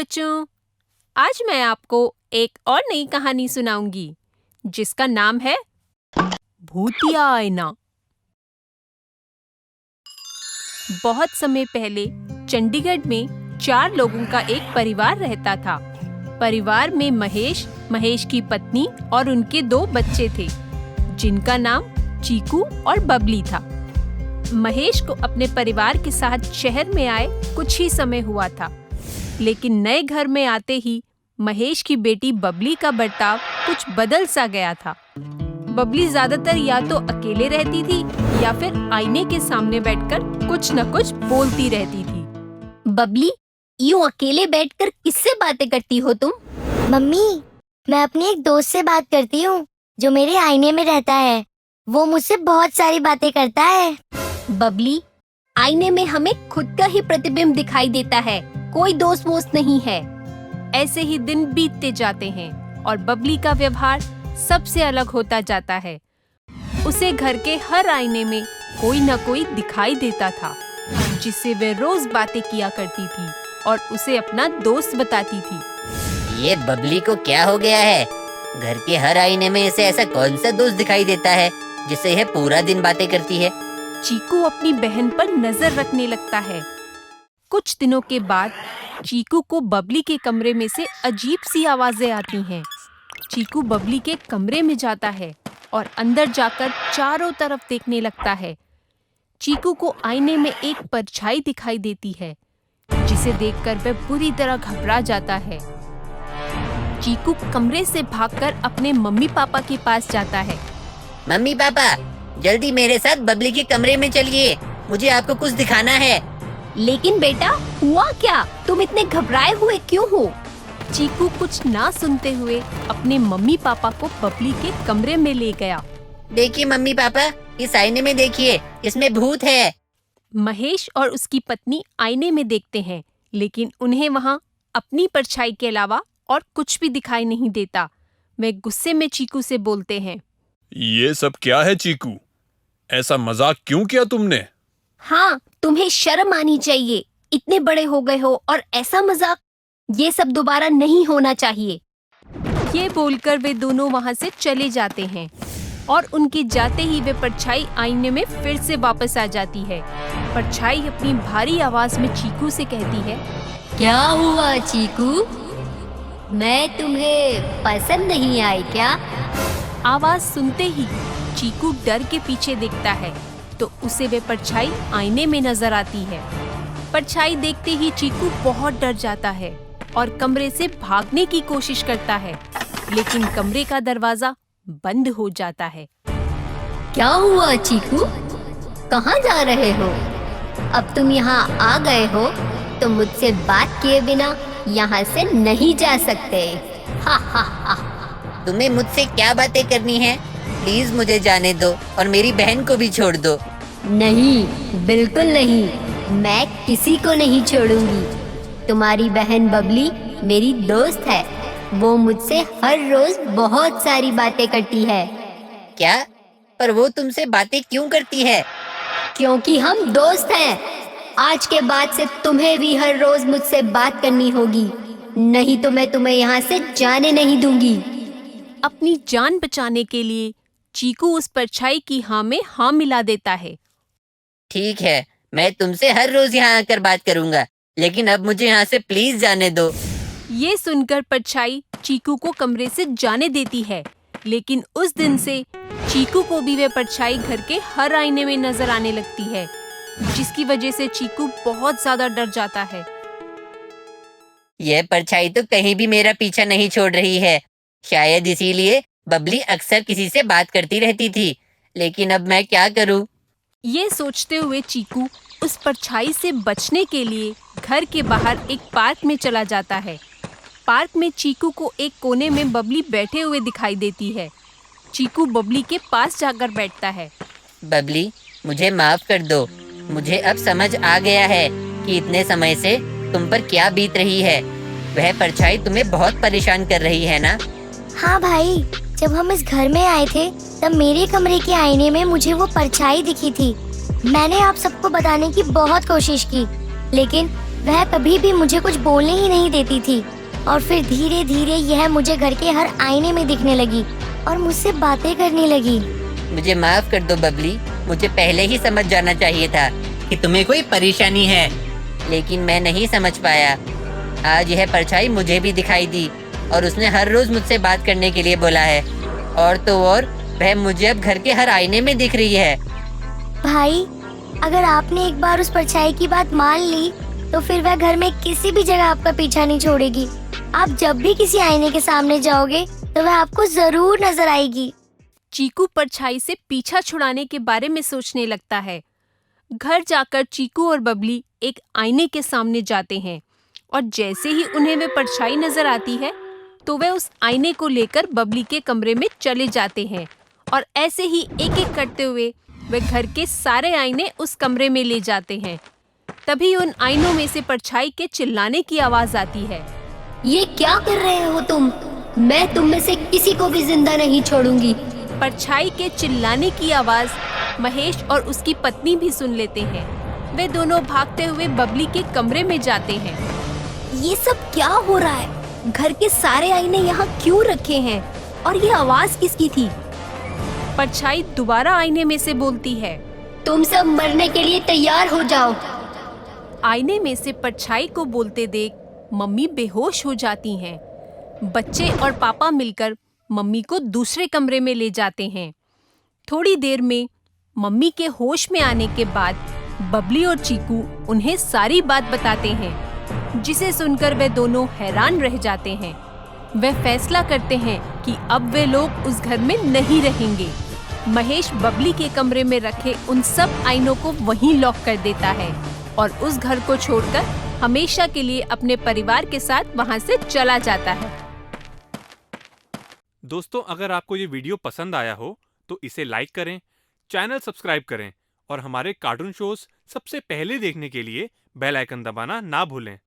बच्चों, आज मैं आपको एक और नई कहानी सुनाऊंगी जिसका नाम है भूतिया आईना। बहुत समय पहले चंडीगढ़ में 4 लोगों का एक परिवार रहता था। परिवार में महेश, महेश की पत्नी और उनके 2 बच्चे थे जिनका नाम चीकू और बबली था। महेश को अपने परिवार के साथ शहर में आए कुछ ही समय हुआ था, लेकिन नए घर में आते ही महेश की बेटी बबली का बर्ताव कुछ बदल सा गया था। बबली ज्यादातर या तो अकेले रहती थी या फिर आईने के सामने बैठकर कुछ न कुछ बोलती रहती थी। बबली, यूं अकेले बैठकर किससे बातें करती हो तुम? मम्मी, मैं अपनी एक दोस्त से बात करती हूँ जो मेरे आईने में रहता है। वो मुझसे बहुत सारी बातें करता है। बबली, आईने में हमें खुद का ही प्रतिबिंब दिखाई देता है, कोई दोस्त वोस्त नहीं है। ऐसे ही दिन बीतते जाते हैं और बबली का व्यवहार सबसे अलग होता जाता है। उसे घर के हर आईने में कोई न कोई दिखाई देता था जिससे वे रोज बातें किया करती थी और उसे अपना दोस्त बताती थी। ये बबली को क्या हो गया है? घर के हर आईने में इसे ऐसा कौन सा दोस्त दिखाई देता है जिससे यह पूरा दिन बातें करती है? चीकू अपनी बहन पर नजर रखने लगता है। कुछ दिनों के बाद चीकू को बबली के कमरे में से अजीब सी आवाजें आती हैं। चीकू बबली के कमरे में जाता है और अंदर जाकर चारों तरफ देखने लगता है। चीकू को आईने में एक परछाई दिखाई देती है जिसे देखकर वह बुरी तरह घबरा जाता है। चीकू कमरे से भागकर अपने मम्मी पापा के पास जाता है। मम्मी पापा, जल्दी मेरे साथ बबली के कमरे में चलिए, मुझे आपको कुछ दिखाना है। लेकिन बेटा, हुआ क्या? तुम इतने घबराए हुए क्यों हो? चीकू कुछ ना सुनते हुए अपने मम्मी पापा को बबली के कमरे में ले गया। देखिए मम्मी पापा, इस आईने में देखिए, इसमें भूत है। महेश और उसकी पत्नी आईने में देखते हैं, लेकिन उन्हें वहाँ अपनी परछाई के अलावा और कुछ भी दिखाई नहीं देता। वे गुस्से में चीकू से बोलते हैं, ये सब क्या है चीकू? ऐसा मजाक क्यों किया तुमने? हाँ, तुम्हें शर्म आनी चाहिए। इतने बड़े हो गए हो और ऐसा मजाक, ये सब दोबारा नहीं होना चाहिए। ये बोलकर वे दोनों वहाँ से चले जाते हैं और उनके जाते ही वे परछाई आईने में फिर से वापस आ जाती है। परछाई अपनी भारी आवाज में चीकू से कहती है, क्या हुआ चीकू? मैं तुम्हें पसंद नहीं आई क्या? आवाज सुनते ही चीकू डर के पीछे देखता है तो उसे वे परछाई आईने में नजर आती है। परछाई देखते ही चीकू बहुत डर जाता है और कमरे से भागने की कोशिश करता है, लेकिन कमरे का दरवाजा बंद हो जाता है। क्या हुआ चीकू? कहाँ जा रहे हो? अब तुम यहाँ आ गए हो तो मुझसे बात किए बिना यहाँ से नहीं जा सकते। हा हा हा। तुम्हें मुझसे क्या बातें करनी है? प्लीज मुझे जाने दो और मेरी बहन को भी छोड़ दो। नहीं, बिल्कुल नहीं, मैं किसी को नहीं छोड़ूंगी। तुम्हारी बहन बबली मेरी दोस्त है, वो मुझसे हर रोज बहुत सारी बातें करती है। क्या? पर वो तुमसे बातें क्यों करती है? क्योंकि हम दोस्त हैं। आज के बाद से तुम्हें भी हर रोज मुझसे बात करनी होगी, नहीं तो मैं तुम्हें यहाँ से जाने नहीं दूंगी। अपनी जान बचाने के लिए चीकू उस परछाई की हाँ में हाँ मिला देता है। ठीक है, मैं तुमसे हर रोज यहाँ आकर बात करूँगा, लेकिन अब मुझे यहाँ से प्लीज जाने दो। ये सुनकर परछाई चीकू को कमरे से जाने देती है, लेकिन उस दिन से चीकू को भी वे परछाई घर के हर आईने में नजर आने लगती है, जिसकी वजह से चीकू बहुत ज्यादा डर जाता है। यह परछाई तो कहीं भी मेरा पीछा नहीं छोड़ रही है। शायद इसीलिए बबली अक्सर किसी से बात करती रहती थी, लेकिन अब मैं क्या करूं? ये सोचते हुए चीकू उस परछाई से बचने के लिए घर के बाहर एक पार्क में चला जाता है। पार्क में चीकू को एक कोने में बबली बैठे हुए दिखाई देती है। चीकू बबली के पास जाकर बैठता है। बबली, मुझे माफ कर दो। मुझे अब समझ आ गया है कि इतने समय से तुम पर क्या बीत रही है। वह परछाई तुम्हें बहुत परेशान कर रही है ना? हाँ भाई, जब हम इस घर में आए थे तब मेरे कमरे के आईने में मुझे वो परछाई दिखी थी। मैंने आप सबको बताने की बहुत कोशिश की, लेकिन वह कभी भी मुझे कुछ बोलने ही नहीं देती थी और फिर धीरे धीरे यह मुझे घर के हर आईने में दिखने लगी और मुझसे बातें करने लगी। मुझे माफ कर दो बबली, मुझे पहले ही समझ जाना चाहिए था कि तुम्हें कोई परेशानी है, लेकिन मैं नहीं समझ पाया। आज यह परछाई मुझे भी दिखाई दी और उसने हर रोज मुझसे बात करने के लिए बोला है। और तो और वह मुझे अब घर के हर आईने में दिख रही है। भाई, अगर आपने एक बार उस परछाई की बात मान ली तो फिर वह घर में किसी भी जगह आपका पीछा नहीं छोड़ेगी। आप जब भी किसी आईने के सामने जाओगे तो वह आपको जरूर नजर आएगी। चीकू परछाई से पीछा छुड़ाने के बारे में सोचने लगता है। घर जाकर चीकू और बबली एक आईने के सामने जाते हैं और जैसे ही उन्हें वे परछाई नजर आती है तो वे उस आईने को लेकर बबली के कमरे में चले जाते हैं और ऐसे ही एक एक करते हुए वे घर के सारे आईने उस कमरे में ले जाते हैं। तभी उन आईनों में से परछाई के चिल्लाने की आवाज आती है। ये क्या कर रहे हो तुम? मैं तुम में से किसी को भी जिंदा नहीं छोड़ूंगी। परछाई के चिल्लाने की आवाज महेश और उसकी पत्नी भी सुन लेते हैं। वे दोनों भागते हुए बबली के कमरे में जाते हैं। ये सब क्या हो रहा है? घर के सारे आईने यहाँ क्यों रखे हैं? और ये आवाज किसकी थी? परछाई दोबारा आईने में से बोलती है। तुम सब मरने के लिए तैयार हो जाओ। आईने में से परछाई को बोलते देख मम्मी बेहोश हो जाती हैं। बच्चे और पापा मिलकर मम्मी को दूसरे कमरे में ले जाते हैं। थोड़ी देर में मम्मी के होश में आने के बाद बबली और चीकू उन्हें सारी बात बताते हैं, जिसे सुनकर वे दोनों हैरान रह जाते हैं। वे फैसला करते हैं कि अब वे लोग उस घर में नहीं रहेंगे। महेश बबली के कमरे में रखे उन सब आईनों को वहीं लॉक कर देता है और उस घर को छोड़कर हमेशा के लिए अपने परिवार के साथ वहां से चला जाता है। दोस्तों, अगर आपको ये वीडियो पसंद आया हो तो इसे लाइक करें, चैनल सब्सक्राइब करें और हमारे कार्टून शोज सबसे पहले देखने के लिए बेल आइकन दबाना ना भूलें।